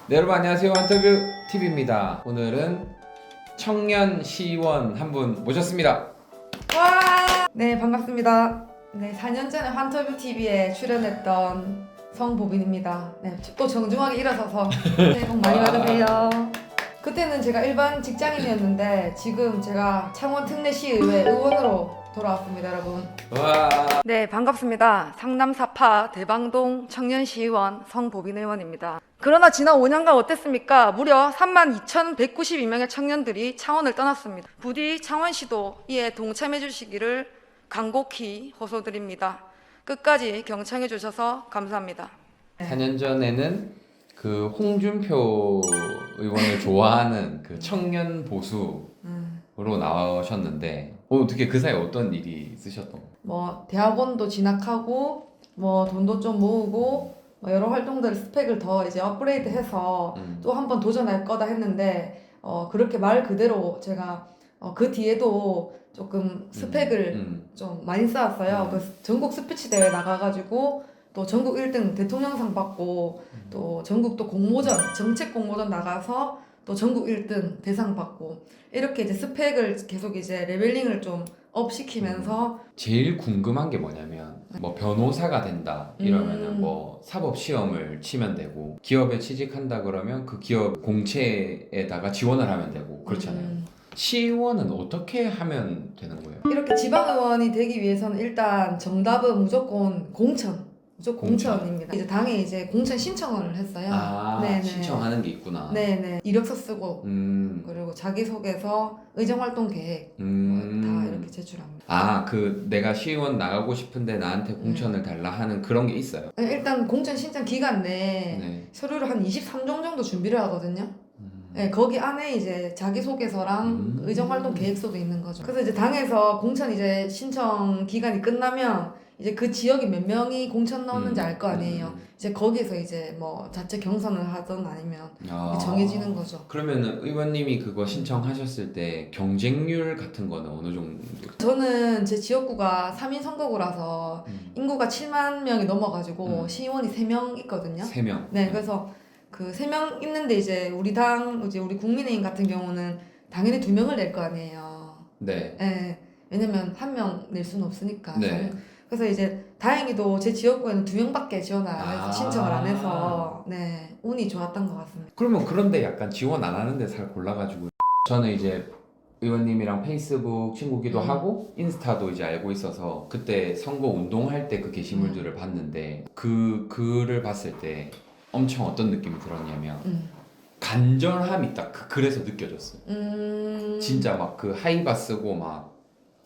네, 여러분 안녕하세요. 한터뷰 TV입니다. 오늘은 청년 시의원 한 분 모셨습니다. 와! 네, 반갑습니다. 네, 4년 전에 환터뷰 TV에 출연했던 성보빈입니다. 네, 또 정중하게 일어서서 새해 복 많이 받으세요. 그때는 제가 일반 직장인이었는데 지금 제가 창원 특례시의회 의원으로 돌아왔습니다, 여러분. 와. 네, 반갑습니다. 상남사파 대방동 청년시의원 성보빈 의원입니다. 그러나 지난 5년간 어땠습니까? 무려 32,192명의 청년들이 창원을 떠났습니다. 부디 창원시도 이에 동참해 주시기를 간곡히 호소드립니다. 끝까지 경청해 주셔서 감사합니다. 4년 전에는 그 홍준표 의원을 좋아하는 그 청년 보수로 나오셨는데 어떻게 그 사이에 어떤 일이 있으셨던 거예요? 뭐 대학원도 진학하고 뭐 돈도 좀 모으고 뭐 여러 활동들 스펙을 더 이제 업그레이드해서 또 한 번 도전할 거다 했는데 그렇게 말 그대로 제가 그 뒤에도 조금 스펙을 좀 많이 쌓았어요. 그 전국 스피치 대회 나가가지고 또 전국 1등 대통령상 받고 또 전국 또 공모전 정책 공모전 나가서 또 전국 1등 대상 받고 이렇게 이제 스펙을 계속 이제 레벨링을 좀 업 시키면서 제일 궁금한 게 뭐냐면 뭐 변호사가 된다 이러면은 뭐 사법 시험을 치면 되고 기업에 취직한다 그러면 그 기업 공채에다가 지원을 하면 되고 그렇잖아요. 시의원은 어떻게 하면 되는 거예요? 이렇게 지방의원이 되기 위해서는 일단 정답은 무조건 공천입니다. 이제 당에 이제 공천 신청을 했어요. 아, 네네. 신청하는 게 있구나. 네네. 이력서 쓰고 그리고 자기소개서, 의정활동 계획 다 이렇게 제출합니다. 아, 그 내가 시의원 나가고 싶은데 나한테 공천을 달라 하는 그런 게 있어요? 일단 공천 신청 기간 내에 네. 서류를 한 23종 정도 준비를 하거든요. 네, 거기 안에 이제 자기소개서랑 의정활동 계획서도 있는 거죠. 그래서 이제 당에서 공천 이제 신청 기간이 끝나면 이제 그 지역이 몇 명이 공천 넣었는지 알 거 아니에요. 이제 거기서 이제 뭐 자체 경선을 하든 아니면 정해지는 거죠. 그러면은 의원님이 그거 신청하셨을 때 경쟁률 같은 거는 어느 정도? 저는 제 지역구가 3인 선거구라서 인구가 7만 명이 넘어가지고 시의원이 3명 있거든요. 3명. 네, 그래서 그 3명 있는데 이제 우리 당, 이제 우리 국민의힘 같은 경우는 당연히 2명을 낼 거 아니에요. 네. 네. 왜냐면 1명 낼 수는 없으니까. 네. 그래서 이제 다행히도 제 지역구에는 2명밖에 지원을 안 해서 신청을 안 해서 네, 운이 좋았던 것 같습니다. 그러면 그런데 약간 지원 안 하는데 잘 골라가지고 저는 이제 의원님이랑 페이스북 친구기도 하고 인스타도 이제 알고 있어서 그때 선거 운동할 때 그 게시물들을 봤는데 그 글을 봤을 때 엄청 어떤 느낌이 들었냐면 간절함이 딱 그래서 느껴졌어요. 진짜 막 그 하이바 쓰고 막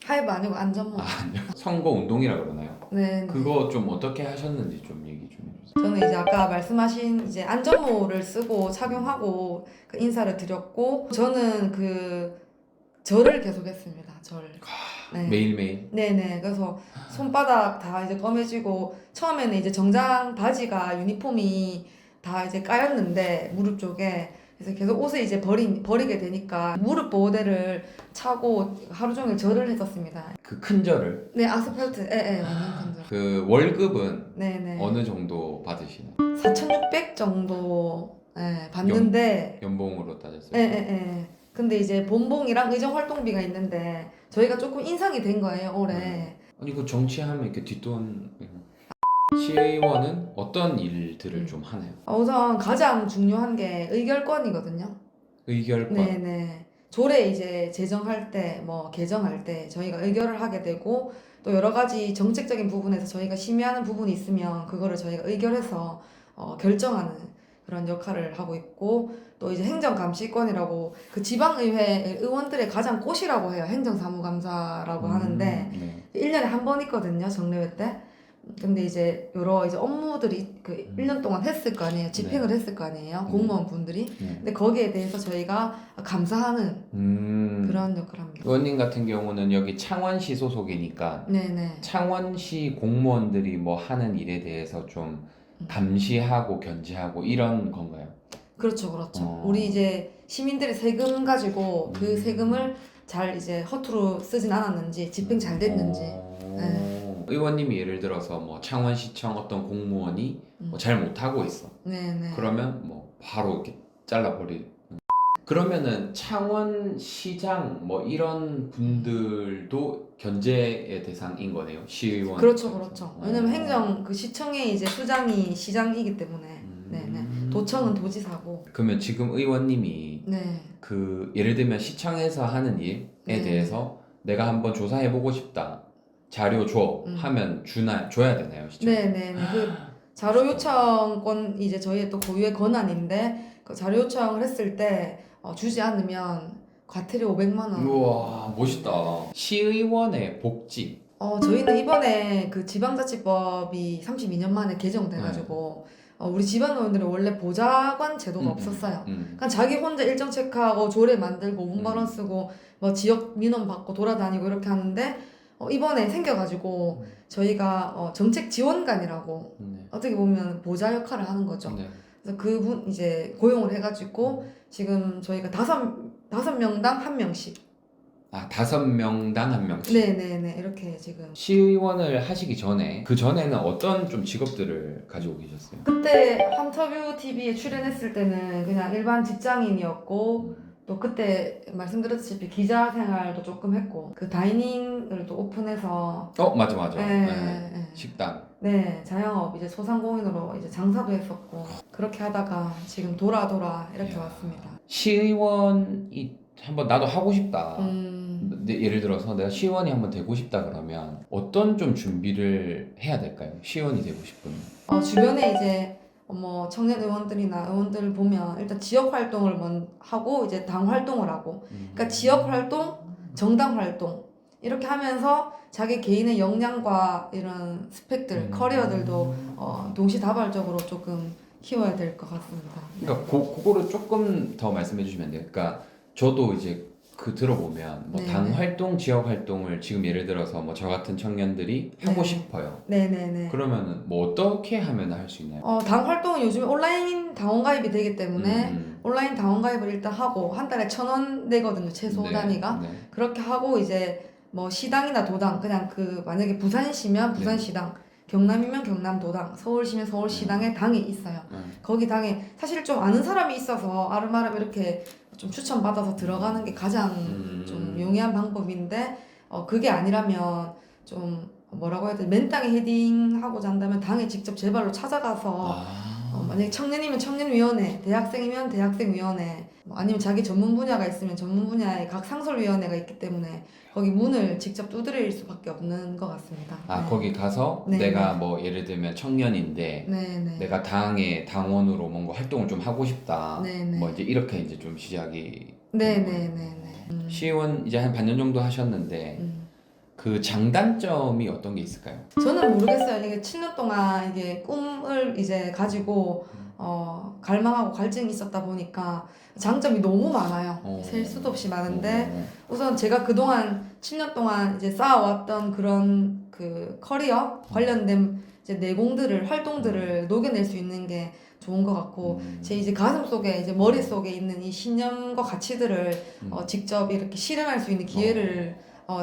하이브 아니고 안전모. 아니요. 선거 운동이라 그러나요? 네. 그거 좀 어떻게 하셨는지 좀 얘기 좀 해주세요. 저는 이제 아까 말씀하신 이제 안전모를 쓰고 착용하고 그 인사를 드렸고 저는 그 절을 계속했습니다. 절. 네. 매일매일. 네네. 그래서 손바닥 다 이제 검해지고 처음에는 이제 정장 바지가 유니폼이 다 이제 까였는데 무릎 쪽에 그래서 계속 옷을 이제 버리게 되니까 무릎 보호대를 차고 하루 종일 절을 했었습니다. 그 큰 절을. 네, 아스팔트. 예, 완전 큰 절. 그 월급은 네네. 어느 정도 받으시나요? 4,600 정도 받는데 연봉으로 따졌어요. 예. 근데 이제 본봉이랑 의정활동비가 있는데 저희가 조금 인상이 된 거예요, 올해. 아니 그 정치하면 이렇게 뒷돈. 시의원은 어떤 일들을 좀 하나요? 우선 가장 중요한 게 의결권이거든요. 의결권. 네네. 조례 이제 제정할 때, 뭐 개정할 때 저희가 의결을 하게 되고 또 여러 가지 정책적인 부분에서 저희가 심의하는 부분이 있으면 그거를 저희가 의결해서 결정하는 그런 역할을 하고 있고 또 이제 행정감시권이라고 그 지방의회 의원들의 가장 꽃이라고 해요. 행정사무감사라고 하는데 1년에 한 번 있거든요. 정례회 때. 근데 이제 여러 이제 업무들이 그 1년 동안 했을 거 아니에요. 집행을 했을 거 아니에요. 공무원 분들이. 근데 거기에 대해서 저희가 감사하는 그런 역할을 합니다. 의원님 같은 경우는 여기 창원시 소속이니까 네네. 창원시 공무원들이 뭐 하는 일에 대해서 좀 감시하고 견제하고 이런 건가요? 그렇죠. 우리 이제 시민들의 세금 가지고 그 세금을 잘 이제 허투루 쓰진 않았는지 집행 잘 됐는지. 네. 경우 의원님이 예를 들어서 뭐 창원시청 어떤 공무원이 뭐 잘 못하고 있어. 네네. 그러면 뭐 바로 이렇게 잘라버리. 그러면은 창원시장 뭐 이런 분들도 견제의 대상인 거네요. 시의원. 그렇죠, 그렇죠. 왜냐면 어. 행정 그 시청의 이제 수장이 시장이기 때문에. 네네. 도청은 도지사고. 그러면 지금 의원님이 네. 그 예를 들면 시청에서 하는 일에 네. 대해서 내가 한번 조사해보고 싶다. 자료 줘 하면 줘야 되나요, 시청? 네네네. 그 자료 요청권 이제 저희의 또 고유의 권한인데 그 자료 요청을 했을 때 주지 않으면 과태료 500만 원. 우와, 멋있다. 시의원의 복지. 저희는 이번에 그 지방자치법이 32년 만에 개정돼가지고 우리 지방의원들은 원래 보좌관 제도가 없었어요. 그러니까 자기 혼자 일정 체크하고 조례 만들고 운반원 쓰고 뭐 지역 민원 받고 돌아다니고 이렇게 하는데 이번에 생겨가지고 저희가 정책 지원관이라고 어떻게 보면 보좌 역할을 하는 거죠. 네. 그래서 그분 이제 고용을 해가지고 지금 저희가 다섯 명당 한 명씩. 아, 5명당 1명씩. 네네네 이렇게 지금. 시의원을 하시기 전에 그 전에는 어떤 좀 직업들을 가지고 계셨어요? 그때 함터뷰 TV에 출연했을 때는 그냥 일반 직장인이었고 또 그때 말씀드렸다시피 기자 생활도 조금 했고 그 다이닝을 또 오픈해서 맞아. 네. 식당. 네 자영업 이제 소상공인으로 이제 장사도 했었고 그렇게 하다가 지금 돌아 이렇게 이야. 왔습니다. 시의원이 한번 나도 하고 싶다. 예를 들어서 내가 시의원이 한번 되고 싶다 그러면 어떤 좀 준비를 해야 될까요? 시의원이 되고 싶으면. 주변에 이제 뭐 청년 의원들이나 의원들을 보면 일단 지역 활동을 하고 이제 당 활동을 하고 그러니까 지역 활동, 정당 활동 이렇게 하면서 자기 개인의 역량과 이런 스펙들, 커리어들도 동시다발적으로 조금 키워야 될 것 같습니다. 그러니까 그거를 조금 더 말씀해 주시면 돼요. 그러니까 저도 이제 그 들어보면 뭐 당 활동, 지역 활동을 지금 예를 들어서 뭐 저 같은 청년들이 하고 싶어요. 네네네. 그러면은 뭐 어떻게 하면 할 수 있나요? 당 활동은 요즘 온라인 당원 가입이 되기 때문에 온라인 당원 가입을 일단 하고 한 달에 1,000원 내거든요. 최소 단위가. 그렇게 하고 이제 뭐 시당이나 도당 그냥 그 만약에 부산시면 부산시당 경남이면 경남도당, 서울시면 서울시당에 당이 있어요. 거기 당에 사실 좀 아는 사람이 있어서 아름아름 이렇게 좀 추천받아서 들어가는 게 가장 좀 용이한 방법인데 그게 아니라면 좀 뭐라고 해야 되지? 맨땅에 헤딩하고자 한다면 당에 직접 제 발로 찾아가서 만약에 청년이면 청년위원회, 대학생이면 대학생위원회 아니면 자기 전문 분야가 있으면 전문 분야의 각 상설위원회가 있기 때문에 거기 문을 직접 두드릴 수밖에 없는 것 같습니다. 거기 가서 내가 뭐 예를 들면 청년인데 내가 당의 당원으로 뭔가 활동을 좀 하고 싶다. 뭐 이제 이렇게 이제 좀 시작이. 시의원 이제 한 반년 정도 하셨는데 그 장단점이 어떤 게 있을까요? 저는 모르겠어요. 이게 7년 동안 이게 꿈을 이제 가지고 갈망하고 갈증이 있었다 보니까 장점이 너무 많아요. 셀 수도 없이 많은데 우선 제가 그동안 7년 동안 이제 쌓아왔던 그런 그 커리어 관련된 이제 내공들을 활동들을 녹여낼 수 있는 게 좋은 것 같고 제 이제 가슴 속에 이제 머릿속에 있는 이 신념과 가치들을 직접 이렇게 실현할 수 있는 기회를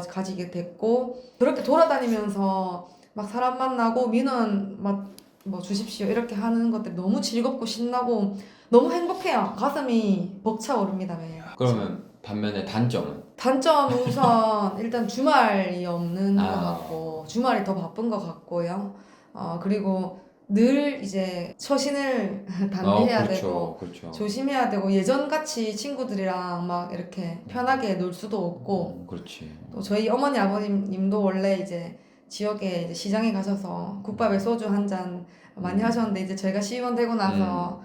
가지게 됐고 그렇게 돌아다니면서 막 사람 만나고 민원 막 뭐 주십시오 이렇게 하는 것들이 너무 즐겁고 신나고 너무 행복해요. 가슴이 벅차오릅니다 매일. 그러면 반면에 단점은? 단점 우선 일단 주말이 없는 것 같고 주말이 더 바쁜 것 같고요. 그리고 늘 이제 처신을 단대해야 되고 조심해야 되고 예전같이 친구들이랑 막 이렇게 편하게 놀 수도 없고 또 저희 어머니 아버님도 원래 이제 지역에 이제 시장에 가셔서 국밥에 소주 한 잔 많이 하셨는데 이제 저희가 시의원 되고 나서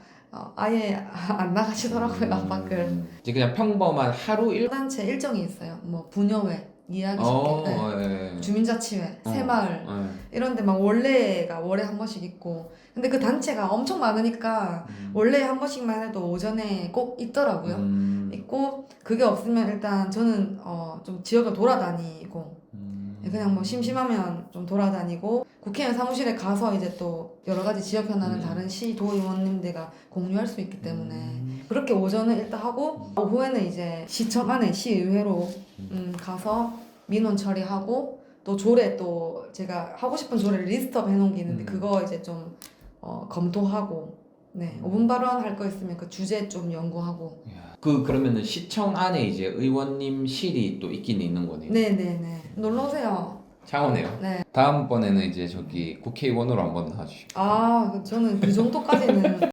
아예 안 나가시더라고요 밖을. 이제 그냥 평범한 하루 단체 일정이 있어요. 뭐 부녀회 이해하기 쉽게 주민자치회, 새마을 이런데 막 월례가 월에 한 번씩 있고 근데 그 단체가 엄청 많으니까 월례 한 번씩만 해도 오전에 꼭 있더라고요. 있고 그게 없으면 일단 저는 좀 지역을 돌아다니고 그냥 뭐 심심하면 좀 돌아다니고 국회의원 사무실에 가서 이제 또 여러 가지 지역 현안을 다른 시 도의원님들과 공유할 수 있기 때문에 그렇게 오전은 일단 하고 오후에는 이제 시청 안에 시의회로 가서 민원 처리하고 또 조례 또 제가 하고 싶은 조례를 리스트업 해놓은 게 있는데 음. 그거 이제 좀 검토하고 네 5분 발언 할 거 있으면 그 주제 좀 연구하고 그러면은 시청 안에 이제 의원님실이 또 있긴 있는 거네요. 네네네 놀러 오세요. 창원에요. 네. 다음번에는 이제 저기 국회의원으로 한번 나와주시고. 아 저는 그 정도까지는